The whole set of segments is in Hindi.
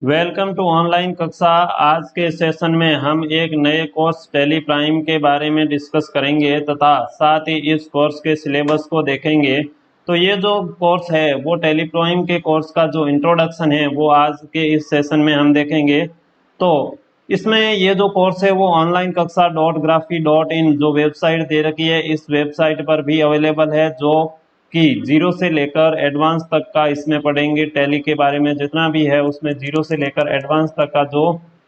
वेलकम टू ऑनलाइन कक्षा। आज के सेशन में हम एक नए कोर्स टैली प्राइम के बारे में डिस्कस करेंगे तथा साथ ही इस कोर्स के सिलेबस को देखेंगे। तो ये जो कोर्स है वो टैली प्राइम के कोर्स का जो इंट्रोडक्शन है वो आज के इस सेशन में हम देखेंगे। तो इसमें ये जो कोर्स है वो ऑनलाइन कक्षा .graphy.in जो वेबसाइट दे रखी है, इस वेबसाइट पर भी अवेलेबल है, जो कि जीरो से लेकर एडवांस तक का इसमें पढ़ेंगे। टैली के बारे में जितना भी है उसमें जीरो से लेकर एडवांस तक का जो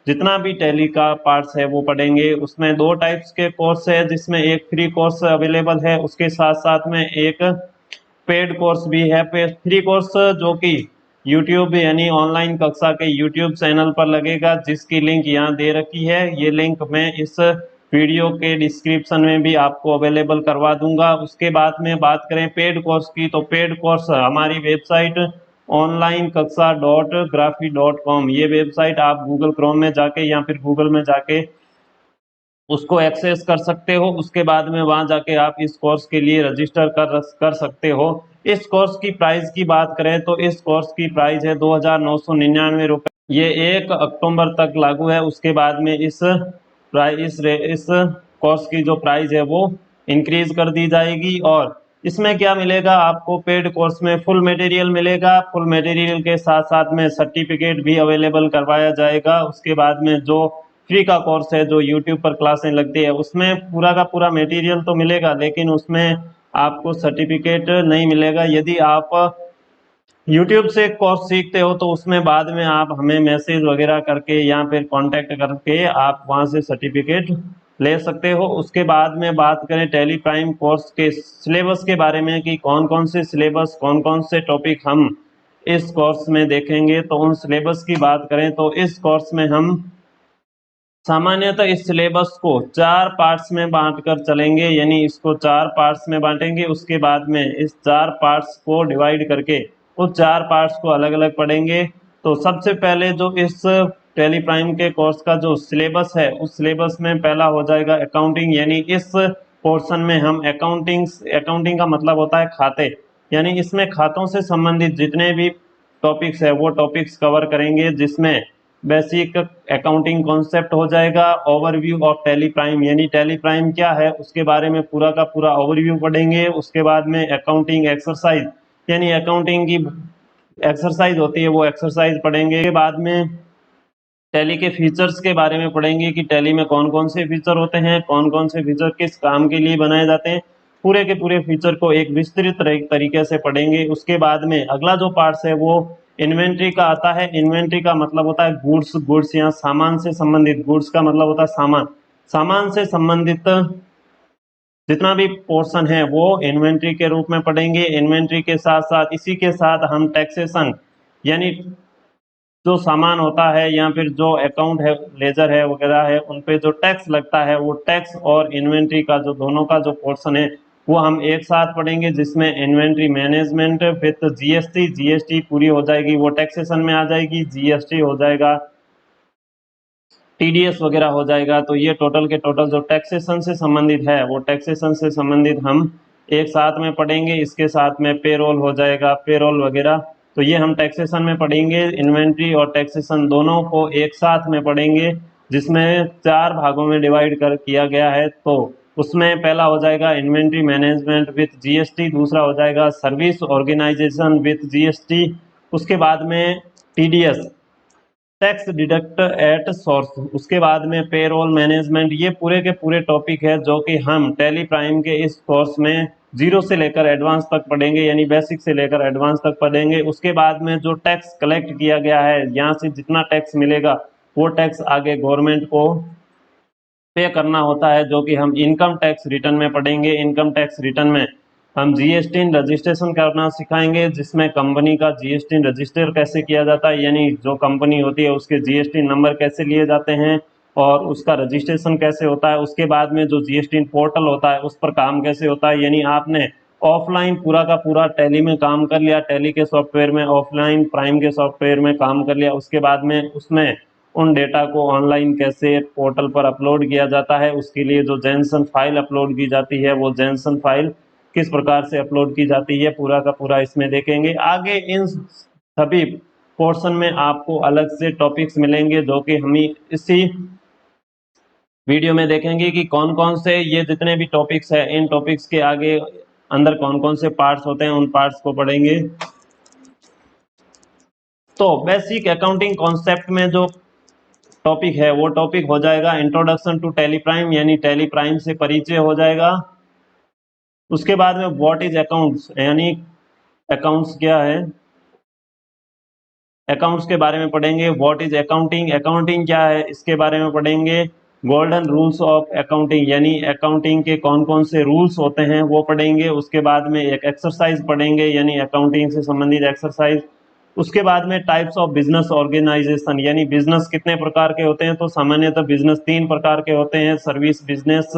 जितना भी टैली का पार्ट्स है वो पढ़ेंगे। उसमें दो टाइप्स के कोर्स है, जिसमें एक फ्री कोर्स अवेलेबल है, उसके साथ साथ में एक पेड कोर्स भी है। फ्री कोर्स जो कि यूट्यूब यानी ऑनलाइन कक्षा के यूट्यूब चैनल पर लगेगा, जिसकी लिंक यहाँ दे रखी है। ये लिंक मैं इस वीडियो के डिस्क्रिप्शन में भी आपको अवेलेबल करवा दूंगा। उसके बाद में बात करें पेड कोर्स की, तो पेड कोर्स हमारी वेबसाइट ऑनलाइन कक्षा .graphy.com, ये वेबसाइट आप गूगल क्रोम में जाके या फिर गूगल में जाके उसको एक्सेस कर सकते हो। उसके बाद में वहां जाके आप इस कोर्स के लिए रजिस्टर कर सकते हो। इस कोर्स की प्राइस की बात करें तो इस कोर्स की प्राइस है 2,999 रुपये। ये 1 अक्टूबर तक लागू है। उसके बाद में इस कोर्स की जो प्राइस है वो इंक्रीज कर दी जाएगी। और इसमें क्या मिलेगा आपको, पेड कोर्स में फुल मटेरियल मिलेगा। फुल मटेरियल के साथ साथ में सर्टिफिकेट भी अवेलेबल करवाया जाएगा। उसके बाद में जो फ्री का कोर्स है, जो यूट्यूब पर क्लासें लगती है, उसमें पूरा का पूरा मटेरियल तो मिलेगा, लेकिन उसमें आपको सर्टिफिकेट नहीं मिलेगा। यदि आप यूट्यूब से कोर्स सीखते हो तो उसमें बाद में आप हमें मैसेज वगैरह करके या फिर कांटेक्ट करके आप वहां से सर्टिफिकेट ले सकते हो। उसके बाद में बात करें टैली प्राइम कोर्स के सिलेबस के बारे में कि कौन कौन से सिलेबस, कौन कौन से टॉपिक हम इस कोर्स में देखेंगे, तो उन सिलेबस की बात करें तो इस कोर्स में हम सामान्यतः इस सिलेबस को 4 पार्ट्स में बांटकर चलेंगे, यानी इसको 4 पार्ट्स में बांटेंगे। उसके बाद में इस 4 पार्ट्स को डिवाइड करके उस 4 पार्ट्स को अलग अलग पढ़ेंगे। तो सबसे पहले जो इस टैली प्राइम के कोर्स का जो सिलेबस है, उस सिलेबस में पहला हो जाएगा अकाउंटिंग, यानी इस पोर्शन में हम अकाउंटिंग का मतलब होता है खाते, यानी इसमें खातों से संबंधित जितने भी टॉपिक्स है वो टॉपिक्स कवर करेंगे, जिसमें बेसिक अकाउंटिंग कॉन्सेप्ट हो जाएगा। ओवरव्यू ऑफ टैली प्राइम, यानी टैली प्राइम क्या है उसके बारे में पूरा का पूरा ओवरव्यू पढ़ेंगे। उसके बाद में अकाउंटिंग एक्सरसाइज, यानी अकाउंटिंग की एक्सरसाइज होती है वो एक्सरसाइज पढ़ेंगे। के बाद में टैली के फीचर्स के बारे में पढ़ेंगे कि टैली में कौन कौन से फीचर होते हैं, कौन कौन से फीचर किस काम के लिए बनाए जाते हैं। पूरे के पूरे फीचर को एक विस्तृत तरीके से पढ़ेंगे। उसके बाद में अगला जो पार्ट है वो इन्वेंट्री का आता है। इन्वेंट्री का मतलब होता है गुड्स या सामान से संबंधित। गुड्स का मतलब होता है सामान से संबंधित जितना भी पोर्शन है वो इन्वेंट्री के रूप में पढ़ेंगे। इन्वेंट्री के साथ साथ इसी के साथ हम टैक्सेशन, यानी जो सामान होता है या फिर जो अकाउंट है, लेजर है वगैरह है, उन पे जो टैक्स लगता है, वो टैक्स और इन्वेंट्री का जो दोनों का जो पोर्शन है वो हम एक साथ पढ़ेंगे, जिसमें इन्वेंट्री मैनेजमेंट विद जीएसटी पूरी हो जाएगी, वो टैक्सेशन में आ जाएगी। जीएसटी हो जाएगा, टीडीएस वगैरह हो जाएगा। तो ये टोटल के टोटल जो टैक्सेशन से संबंधित है वो टैक्सेशन से संबंधित हम एक साथ में पढ़ेंगे। इसके साथ में पेरोल हो जाएगा, पेरोल वगैरह। तो ये हम टैक्सेशन में पढ़ेंगे। इन्वेंट्री और टैक्सेशन दोनों को एक साथ में पढ़ेंगे, जिसमें 4 भागों में डिवाइड कर किया गया है। तो उसमें पहला हो जाएगा इन्वेंट्री मैनेजमेंट विथ जीएसटी, दूसरा हो जाएगा सर्विस ऑर्गेनाइजेशन विथ जीएसटी, उसके बाद में TDS, tax deduct at source, उसके बाद में पेरोल मैनेजमेंट। ये पूरे के पूरे टॉपिक है जो कि हम टैली प्राइम के इस कोर्स में जीरो से लेकर एडवांस तक पढ़ेंगे, यानी बेसिक से लेकर एडवांस तक पढ़ेंगे। उसके बाद में जो टैक्स कलेक्ट किया गया है, यहाँ से जितना टैक्स मिलेगा वो टैक्स आगे गवर्नमेंट को पे करना होता है, जो कि हम इनकम टैक्स रिटर्न में पढ़ेंगे। इनकम टैक्स रिटर्न में हम जीएसटी रजिस्ट्रेशन करना सिखाएंगे, जिसमें कंपनी का जीएसटी रजिस्टर कैसे किया जाता है, यानी जो कंपनी होती है उसके जीएसटी नंबर कैसे लिए जाते हैं और उसका रजिस्ट्रेशन कैसे होता है। उसके बाद में जो जीएसटी पोर्टल होता है उस पर काम कैसे होता है, यानी आपने ऑफलाइन पूरा का पूरा टैली में काम कर लिया, टैली के सॉफ्टवेयर में, ऑफलाइन प्राइम के सॉफ्टवेयर में काम कर लिया। उसके बाद में उसमें उन डेटा को ऑनलाइन कैसे पोर्टल पर अपलोड किया जाता है, उसके लिए जो जेनसन फाइल अपलोड की जाती है वो जेनसन फाइल किस प्रकार से अपलोड की जाती है, पूरा का पूरा इसमें देखेंगे। आगे इन सभी पोर्शन में आपको अलग से टॉपिक्स मिलेंगे जो कि हम इसी वीडियो में देखेंगे कि कौन कौन से ये जितने भी टॉपिक्स है इन टॉपिक्स के आगे अंदर कौन कौन से पार्ट्स होते हैं, उन पार्ट्स को पढ़ेंगे। तो बेसिक अकाउंटिंग कॉन्सेप्ट में जो टॉपिक है वो टॉपिक हो जाएगा इंट्रोडक्शन टू टैली प्राइम, यानी टैली प्राइम से परिचय हो जाएगा। उसके बाद में व्हाट इज अकाउंट्स, यानी अकाउंट्स क्या है, अकाउंट्स के बारे में पढ़ेंगे। व्हाट इज अकाउंटिंग, अकाउंटिंग क्या है इसके बारे में पढ़ेंगे। गोल्डन रूल्स ऑफ अकाउंटिंग, यानी अकाउंटिंग के कौन कौन से रूल्स होते हैं वो पढ़ेंगे। उसके बाद में एक एक्सरसाइज पढ़ेंगे, यानी अकाउंटिंग से संबंधित एक्सरसाइज। उसके बाद में टाइप्स ऑफ बिजनेस ऑर्गेनाइजेशन, यानी बिजनेस कितने प्रकार के होते हैं। तो सामान्यतः बिजनेस 3 प्रकार के होते हैं, सर्विस बिजनेस,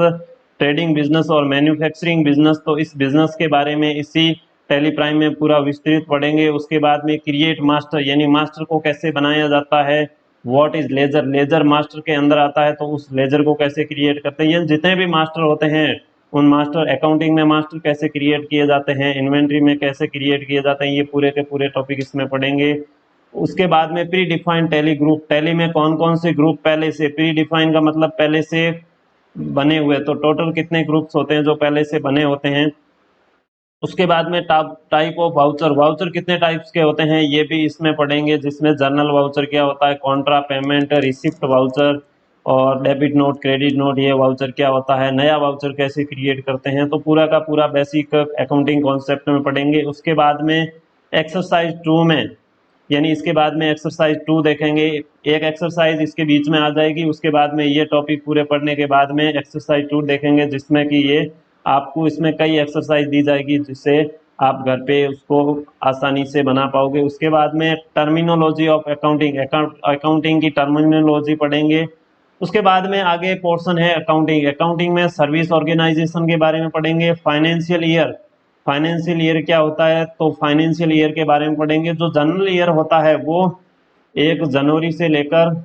ट्रेडिंग बिजनेस और मैन्युफैक्चरिंग बिजनेस। तो इस बिजनेस के बारे में इसी टैली प्राइम में पूरा विस्तृत पढ़ेंगे। उसके बाद में क्रिएट मास्टर, यानी मास्टर को कैसे बनाया जाता है। What is ledger, ledger master के अंदर आता है, तो उस लेजर को कैसे क्रिएट करते हैं। ये जितने भी मास्टर होते हैं उन मास्टर, अकाउंटिंग में मास्टर कैसे क्रिएट किए जाते हैं, इन्वेंट्री में कैसे क्रिएट किए जाते हैं, ये पूरे के पूरे टॉपिक इसमें पढ़ेंगे। उसके बाद में pre defined tally group, tally में कौन कौन से ग्रुप पहले से, प्री डिफाइंड का मतलब पहले से बने हुए, तो टोटल कितने ग्रुप्स होते हैं जो पहले से बने होते हैं। उसके बाद में टाइप ऑफ वाउचर, वाउचर कितने टाइप्स के होते हैं ये भी इसमें पढ़ेंगे, जिसमें जर्नल वाउचर क्या होता है, कॉन्ट्रा पेमेंट, रिसिप्ट वाउचर और डेबिट नोट, क्रेडिट नोट, ये वाउचर क्या होता है, नया वाउचर कैसे क्रिएट करते हैं। तो पूरा का पूरा बेसिक अकाउंटिंग कॉन्सेप्ट में पढ़ेंगे। उसके बाद में एक्सरसाइज 2 में, यानी इसके बाद में एक्सरसाइज 2 देखेंगे। एक एक्सरसाइज इसके बीच में आ जाएगी, उसके बाद में ये टॉपिक पूरे पढ़ने के बाद में एक्सरसाइज 2 देखेंगे, जिसमें कि ये आपको इसमें कई एक्सरसाइज दी जाएगी जिससे आप घर पे उसको आसानी से बना पाओगे। उसके बाद में टर्मिनोलॉजी ऑफ अकाउंटिंग, अकाउंटिंग की टर्मिनोलॉजी पढ़ेंगे। उसके बाद में आगे पोर्शन है अकाउंटिंग, अकाउंटिंग में सर्विस ऑर्गेनाइजेशन के बारे में पढ़ेंगे। फाइनेंशियल ईयर, फाइनेंशियल ईयर क्या होता है, तो फाइनेंशियल ईयर के बारे में पढ़ेंगे। जो जनरल ईयर होता है वो 1 जनवरी से लेकर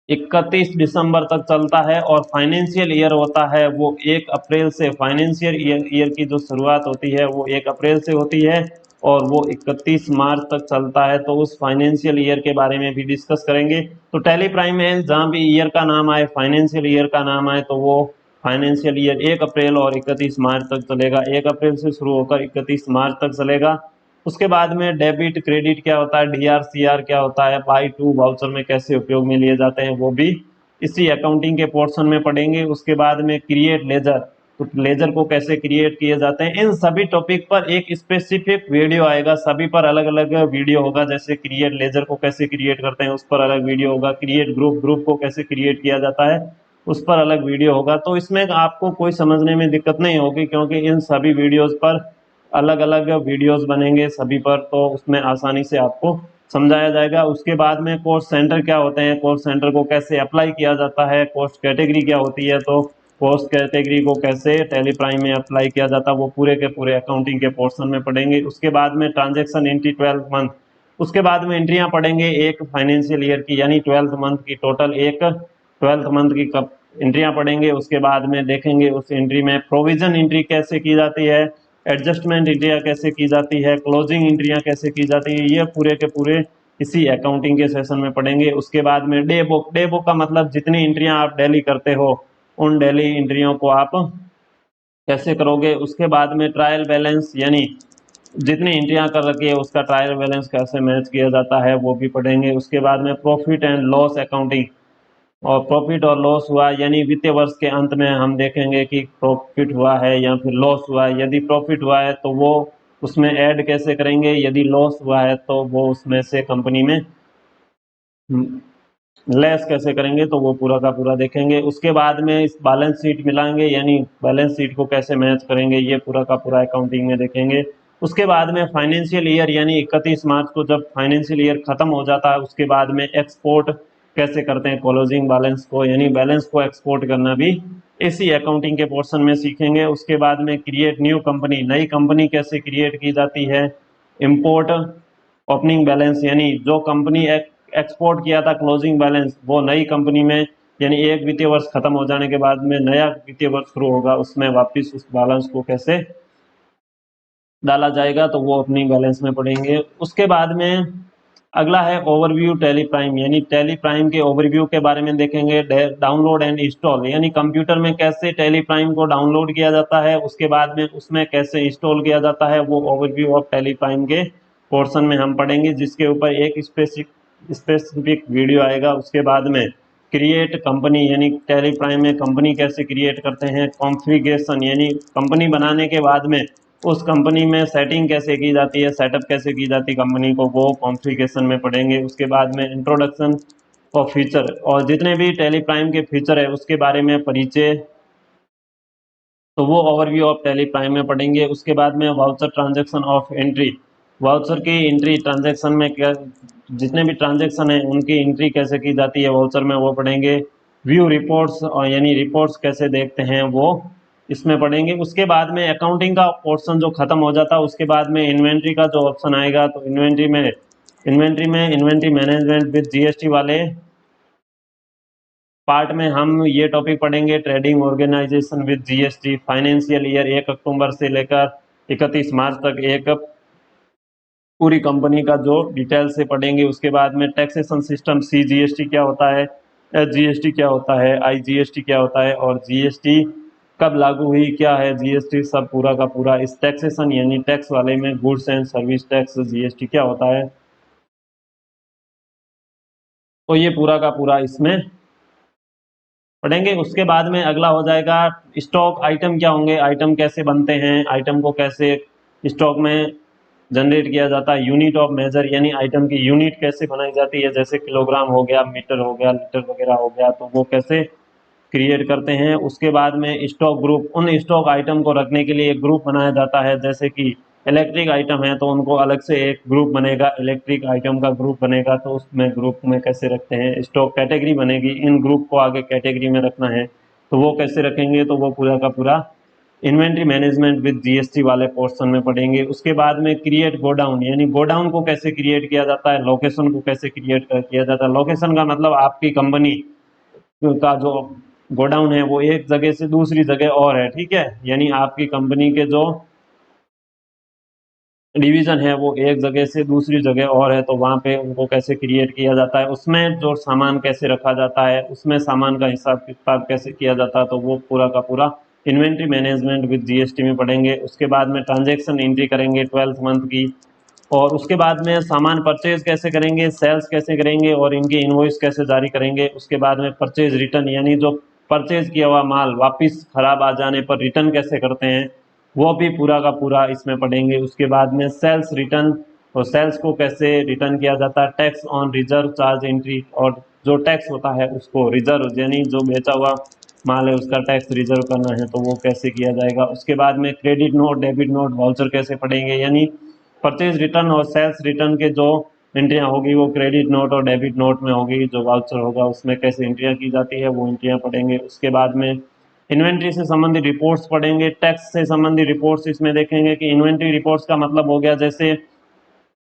31 दिसंबर तक चलता है, और फाइनेंशियल ईयर होता है वो 1 अप्रैल से, फाइनेंशियल ईयर की जो शुरुआत होती है वो 1 अप्रैल से होती है और वो 31 मार्च तक चलता है। तो उस फाइनेंशियल ईयर के बारे में भी डिस्कस करेंगे। तो टैली प्राइम में जहाँ भी ईयर का नाम आए, फाइनेंशियल ईयर का नाम आए, तो वो फाइनेंशियल ईयर 1 अप्रैल और 31 मार्च तक चलेगा। 1 अप्रैल से शुरू होकर 31 मार्च तक चलेगा। उसके बाद में डेबिट क्रेडिट क्या होता है, डीआर सीआर क्या होता है, बाई टू वाउचर में कैसे उपयोग में लिए जाते हैं, वो भी इसी अकाउंटिंग के पोर्शन में पढ़ेंगे। उसके बाद में क्रिएट लेजर, तो लेजर को कैसे क्रिएट किए जाते हैं, इन सभी टॉपिक पर एक स्पेसिफिक वीडियो आएगा, सभी पर अलग अलग वीडियो होगा। जैसे क्रिएट लेजर को कैसे क्रिएट करते हैं उस पर अलग वीडियो होगा, क्रिएट ग्रुप, ग्रुप को कैसे क्रिएट किया जाता है उस पर अलग वीडियो होगा। तो इसमें आपको कोई समझने में दिक्कत नहीं होगी, क्योंकि इन सभी वीडियोस पर अलग अलग वीडियोस बनेंगे सभी पर, तो उसमें आसानी से आपको समझाया जाएगा। उसके बाद में कोर्स सेंटर क्या होते हैं, कोर्स सेंटर को कैसे अप्लाई किया जाता है, कोर्स कैटेगरी क्या होती है, तो कोर्स कैटेगरी को कैसे टैली प्राइम में अप्लाई किया जाता है, वो पूरे के पूरे अकाउंटिंग के पोर्शन में पढ़ेंगे। उसके बाद में ट्रांजेक्शन एंट्री 12 मंथ, उसके बाद में एंट्रियां पढ़ेंगे एक फाइनेंशियल ईयर की, यानी 12 मंथ की, टोटल एक 12 मंथ की कब एंट्रियां पढ़ेंगे। उसके बाद में देखेंगे उस एंट्री में प्रोविजन एंट्री कैसे की जाती है, एडजस्टमेंट एंट्रियां कैसे की जाती है, क्लोजिंग एंट्रियां कैसे की जाती है, ये पूरे के पूरे इसी अकाउंटिंग के सेशन में पढ़ेंगे। उसके बाद में डे बुक, डे बुक का मतलब जितनी एंट्रियां आप डेली करते हो उन डेली एंट्रियों को आप कैसे करोगे। उसके बाद में ट्रायल बैलेंस, यानी जितनी एंट्रियां कर रखी है उसका ट्रायल बैलेंस कैसे मैच किया जाता है वो भी पढ़ेंगे। उसके बाद में प्रॉफिट एंड लॉस अकाउंटिंग, और प्रॉफिट और लॉस हुआ यानी वित्तीय वर्ष के अंत में हम देखेंगे कि प्रॉफिट हुआ है या फिर लॉस हुआ है। यदि प्रॉफिट हुआ है तो वो उसमें ऐड कैसे करेंगे, यदि लॉस हुआ है तो वो उसमें से कंपनी में लेस कैसे करेंगे, तो वो पूरा का पूरा देखेंगे। उसके बाद में इस बैलेंस शीट मिलाएंगे, यानी बैलेंस शीट को कैसे मैच करेंगे, ये पूरा का पूरा अकाउंटिंग में देखेंगे। उसके बाद में फाइनेंशियल ईयर, यानी 31 मार्च को जब फाइनेंशियल ईयर खत्म हो जाता है उसके बाद में एक्सपोर्ट कैसे करते हैं क्लोजिंग बैलेंस को, यानी बैलेंस को एक्सपोर्ट करना भी इसी अकाउंटिंग के पोर्शन में सीखेंगे। उसके बाद में क्रिएट न्यू कंपनी, नई कंपनी कैसे क्रिएट की जाती है। इंपोर्ट ओपनिंग बैलेंस, यानी जो कंपनी एक्सपोर्ट किया था क्लोजिंग बैलेंस वो नई कंपनी में, यानी एक वित्तीय वर्ष खत्म हो जाने के बाद में नया वित्तीय वर्ष शुरू होगा उसमें वापस उस बैलेंस को कैसे डाला जाएगा तो वो अपनी बैलेंस में पड़ेंगे। उसके बाद में अगला है ओवरव्यू टैली प्राइम, यानी टैली प्राइम के ओवरव्यू के बारे में देखेंगे। डाउनलोड एंड इंस्टॉल, यानी कंप्यूटर में कैसे टैली प्राइम को डाउनलोड किया जाता है, उसके बाद में उसमें कैसे इंस्टॉल किया जाता है, वो ओवरव्यू ऑफ टैली प्राइम के पोर्शन में हम पढ़ेंगे, जिसके ऊपर एक स्पेसिफिक वीडियो आएगा। उसके बाद में क्रिएट कंपनी, यानी टैली प्राइम में कंपनी कैसे क्रिएट करते हैं। कॉन्फ़िगरेशन, यानी कंपनी बनाने के बाद में उस कंपनी में सेटिंग कैसे की जाती है, सेटअप कैसे की जाती है कंपनी को, वो कॉन्फ़िगरेशन में पढ़ेंगे। उसके बाद में इंट्रोडक्शन ऑफ फीचर, और जितने भी टैली प्राइम के फीचर है उसके बारे में परिचय, तो वो ओवरव्यू ऑफ टैली प्राइम में पढ़ेंगे। उसके बाद में voucher transaction of entry, voucher की एंट्री ट्रांजैक्शन में क्या, जितने भी ट्रांजैक्शन है उनकी एंट्री कैसे की जाती है वाउचर में, वो पढ़ेंगे। व्यू रिपोर्ट्स, और यानी रिपोर्ट्स कैसे देखते हैं वो इसमें पढ़ेंगे। उसके बाद में अकाउंटिंग का पोर्शन जो खत्म हो जाता है, उसके बाद में इन्वेंट्री का जो ऑप्शन आएगा, तो इन्वेंट्री मैनेजमेंट विद जीएसटी वाले पार्ट में हम ये टॉपिक पढ़ेंगे। Trading organization with GST, financial year 1 अक्टूबर से लेकर 31 मार्च तक एक पूरी कंपनी का जो डिटेल से पढ़ेंगे। उसके बाद में टैक्सेशन सिस्टम, सीजीएसटी क्या होता है, एसजीएसटी क्या होता है, आईजीएसटी क्या होता है, और जीएसटी कब लागू हुई, क्या है जीएसटी, सब पूरा का पूरा इस टैक्सेशन यानी टैक्स वाले में, goods and service tax GST क्या होता है, तो ये पूरा का पूरा इसमें पढ़ेंगे। उसके बाद में अगला हो जाएगा स्टॉक आइटम क्या होंगे, आइटम कैसे बनते हैं, आइटम को कैसे स्टॉक में जनरेट किया जाता है। यूनिट ऑफ मेजर, यानी आइटम की यूनिट कैसे बनाई जाती है, जैसे किलोग्राम हो गया, मीटर हो गया, लीटर वगैरह हो गया, तो वो कैसे क्रिएट करते हैं। उसके बाद में स्टॉक ग्रुप, उन स्टॉक आइटम को रखने के लिए एक ग्रुप बनाया जाता है, जैसे कि इलेक्ट्रिक आइटम है तो उनको अलग से एक ग्रुप बनेगा, इलेक्ट्रिक आइटम का ग्रुप बनेगा, तो उसमें ग्रुप में कैसे रखते हैं। स्टॉक कैटेगरी बनेगी, इन ग्रुप को आगे कैटेगरी में रखना है, तो वो कैसे रखेंगे, तो वो पूरा का पूरा इन्वेंट्री मैनेजमेंट विद जीएसटी वाले पोर्शन में पढ़ेंगे। उसके बाद में क्रिएट गोडाउन, यानी गोडाउन को कैसे क्रिएट किया जाता है, लोकेशन को कैसे क्रिएट किया जाता है। लोकेशन का मतलब आपकी कंपनी का जो गोडाउन है वो एक जगह से दूसरी जगह और है, ठीक है, यानी आपकी कंपनी के जो डिवीजन है वो एक जगह से दूसरी जगह और है, तो वहाँ पे उनको कैसे क्रिएट किया जाता है, उसमें जो सामान कैसे रखा जाता है, उसमें सामान का हिसाब किताब कैसे किया जाता है, तो वो पूरा का पूरा इन्वेंट्री मैनेजमेंट विद जीएसटी में पढ़ेंगे। उसके बाद में ट्रांजैक्शन एंट्री करेंगे 12 मंथ की, और उसके बाद में सामान परचेज कैसे करेंगे, सेल्स कैसे करेंगे, और इनकी इनवॉइस कैसे जारी करेंगे। उसके बाद में परचेज रिटर्न, यानी जो परचेज किया हुआ माल वापस खराब आ जाने पर रिटर्न कैसे करते हैं, वो भी पूरा का पूरा इसमें पढ़ेंगे। उसके बाद में सेल्स रिटर्न, और सेल्स को कैसे रिटर्न किया जाता है। Tax on reserve charge entry, और जो टैक्स होता है उसको रिजर्व, यानी जो बेचा हुआ माल है उसका टैक्स रिजर्व करना है, तो वो कैसे किया जाएगा। उसके बाद में credit note, debit note, voucher कैसे पढ़ेंगे, यानी परचेज रिटर्न और सेल्स रिटर्न के जो एंट्रियाँ होगी वो क्रेडिट नोट और डेबिट नोट में होगी, जो वाउचर होगा उसमें कैसे एंट्रियाँ की जाती है वो एंट्रियाँ पढ़ेंगे। उसके बाद में इन्वेंट्री से संबंधित रिपोर्ट्स पढ़ेंगे। टैक्स से संबंधित रिपोर्ट्स इसमें देखेंगे कि इन्वेंट्री रिपोर्ट्स का मतलब हो गया जैसे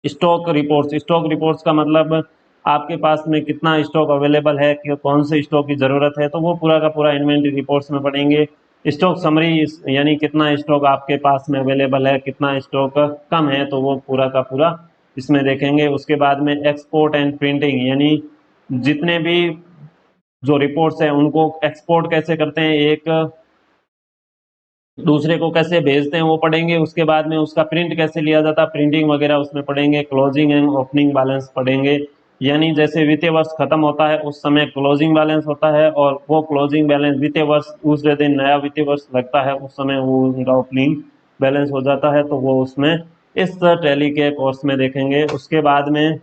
स्टॉक रिपोर्ट्स, स्टॉक रिपोर्ट्स का मतलब आपके पास में कितना स्टॉक अवेलेबल है, कि कौन से स्टॉक की ज़रूरत है, तो वो पूरा का पूरा इन्वेंट्री रिपोर्ट्स में पढ़ेंगे। स्टॉक समरी, यानी कितना स्टॉक आपके पास में अवेलेबल है, कितना स्टॉक कम है, तो वो पूरा का पूरा इसमें देखेंगे। उसके बाद में एक्सपोर्ट एंड प्रिंटिंग, यानी जितने भी जो रिपोर्ट्स हैं उनको एक्सपोर्ट कैसे करते हैं, एक दूसरे को कैसे भेजते हैं वो पढ़ेंगे। उसके बाद में उसका प्रिंट कैसे लिया जाता है, प्रिंटिंग वगैरह उसमें पढ़ेंगे। क्लोजिंग एंड ओपनिंग बैलेंस पढ़ेंगे, यानी जैसे वित्तीय वर्ष खत्म होता है उस समय क्लोजिंग बैलेंस होता है, और वो क्लोजिंग बैलेंस वित्तीय वर्ष दूसरे दिन नया वित्तीय वर्ष लगता है उस समय वो उनका ओपनिंग बैलेंस हो जाता है, तो वो उसमें इस टैली के कोर्स में देखेंगे। उसके बाद में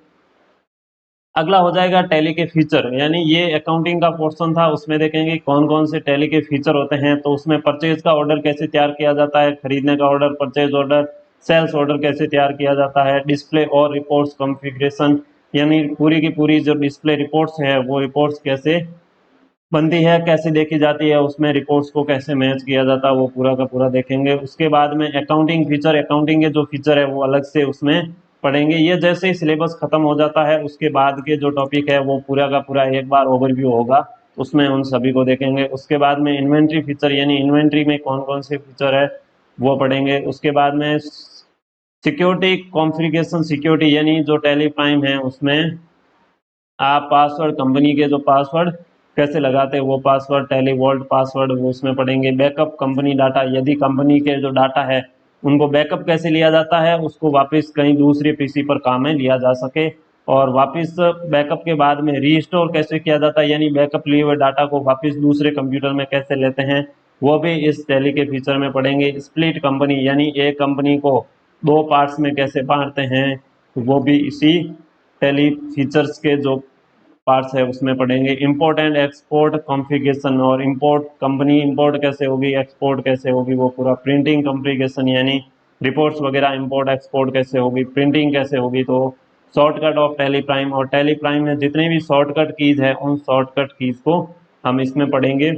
अगला हो जाएगा टैली के फीचर, यानी ये अकाउंटिंग का पोर्शन था, उसमें देखेंगे कौन कौन से टैली के फीचर होते हैं। तो उसमें परचेज का ऑर्डर कैसे तैयार किया जाता है, खरीदने का order, purchase order, sales order कैसे तैयार किया जाता है, डिस्प्ले और रिपोर्ट्स कॉन्फ़िगरेशन, यानी पूरी की पूरी जो डिस्प्ले रिपोर्ट्स है वो रिपोर्ट्स कैसे बनती है, कैसे देखी जाती है, उसमें रिपोर्ट्स को कैसे मैच किया जाता है, वो पूरा का पूरा देखेंगे। उसके बाद में अकाउंटिंग फीचर, अकाउंटिंग के जो फीचर है वो अलग से उसमें पढ़ेंगे। ये जैसे ही सिलेबस खत्म हो जाता है उसके बाद के जो टॉपिक है वो पूरा का पूरा एक बार ओवरव्यू होगा, उसमें उन सभी को देखेंगे। उसके बाद में इन्वेंट्री फीचर, यानी इन्वेंट्री में कौन कौन से फीचर है वो पढ़ेंगे। उसके बाद में सिक्योरिटी कॉन्फ़िगरेशन सिक्योरिटी, यानी जो टैली प्राइम है उसमें आप पासवर्ड, कंपनी के जो पासवर्ड कैसे लगाते हैं वो पासवर्ड, टैली वॉल्ट पासवर्ड वो उसमें पढ़ेंगे। बैकअप कंपनी डाटा, यदि कंपनी के जो डाटा है उनको बैकअप कैसे लिया जाता है, उसको वापस कहीं दूसरे पीसी पर काम में लिया जा सके, और वापस बैकअप के बाद में रीस्टोर कैसे किया जाता है, यानी बैकअप लिए हुए डाटा को वापस दूसरे कंप्यूटर में कैसे लेते हैं, वो भी इस टैली के फीचर में पढ़ेंगे। स्प्लिट कंपनी, यानी एक कंपनी को दो पार्ट्स में कैसे बांटते हैं, वो भी इसी टैली फीचर्स के जो पार्ट्स है उसमें पढ़ेंगे। इंपोर्ट एंड एक्सपोर्ट कॉन्फ़िगरेशन, और इंपोर्ट कंपनी इंपोर्ट कैसे होगी, एक्सपोर्ट कैसे होगी, वो पूरा। प्रिंटिंग कॉन्फ़िगरेशन, यानी रिपोर्ट्स वगैरह इंपोर्ट एक्सपोर्ट कैसे होगी, प्रिंटिंग कैसे होगी। तो शॉर्टकट ऑफ टैली प्राइम, और टैली प्राइम में जितने भी शॉर्टकट कीज है उन शॉर्टकट कीज को हम इसमें पढ़ेंगे।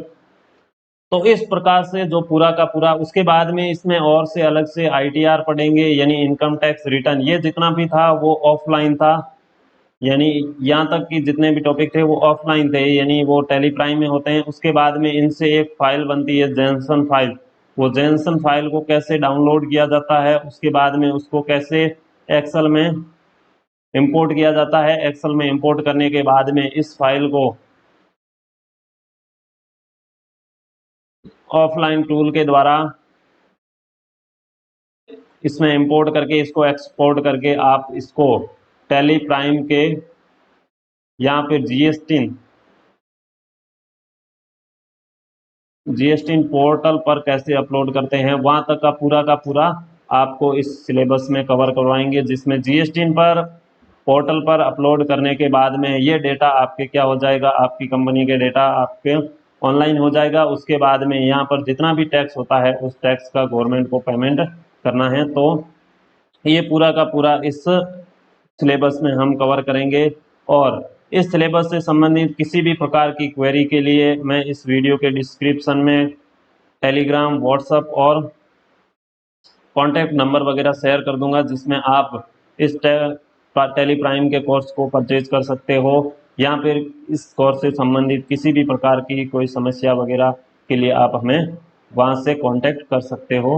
तो इस प्रकार से जो पूरा का पूरा, उसके बाद में इसमें और से अलग से ITR पढ़ेंगे, यानी इनकम टैक्स रिटर्न। ये जितना भी था वो ऑफलाइन था, यानी यहाँ तक कि जितने भी टॉपिक थे वो ऑफलाइन थे, यानी वो टैली प्राइम में होते हैं। उसके बाद में इनसे एक फाइल बनती है जेनसन फाइल, वो जेनसन फाइल को कैसे डाउनलोड किया जाता है, उसके बाद में उसको कैसे एक्सेल में इंपोर्ट किया जाता है। एक्सेल में इंपोर्ट करने के बाद में इस फाइल को ऑफलाइन टूल के द्वारा इसमें इंपोर्ट करके इसको एक्सपोर्ट करके आप इसको टैली प्राइम के यहाँ पे जीएसटी पोर्टल पर कैसे अपलोड करते हैं, वहां तक का पूरा आपको इस सिलेबस में कवर करवाएंगे, जिसमें जीएसटी पर पोर्टल पर अपलोड करने के बाद में ये डेटा आपके क्या हो जाएगा, आपकी कंपनी के डेटा आपके ऑनलाइन हो जाएगा। उसके बाद में यहाँ पर जितना भी टैक्स होता है उस टैक्स का गवर्नमेंट को पेमेंट करना है। तो ये पूरा का पूरा इस सिलेबस में हम कवर करेंगे। और इस सिलेबस से संबंधित किसी भी प्रकार की क्वेरी के लिए मैं इस वीडियो के डिस्क्रिप्शन में टेलीग्राम, व्हाट्सएप और कॉन्टैक्ट नंबर वगैरह शेयर कर दूंगा, जिसमें आप इस टैली प्राइम के कोर्स को परचेज कर सकते हो, या फिर इस कोर्स से संबंधित किसी भी प्रकार की कोई समस्या वगैरह के लिए आप हमें वहाँ से कांटेक्ट कर सकते हो।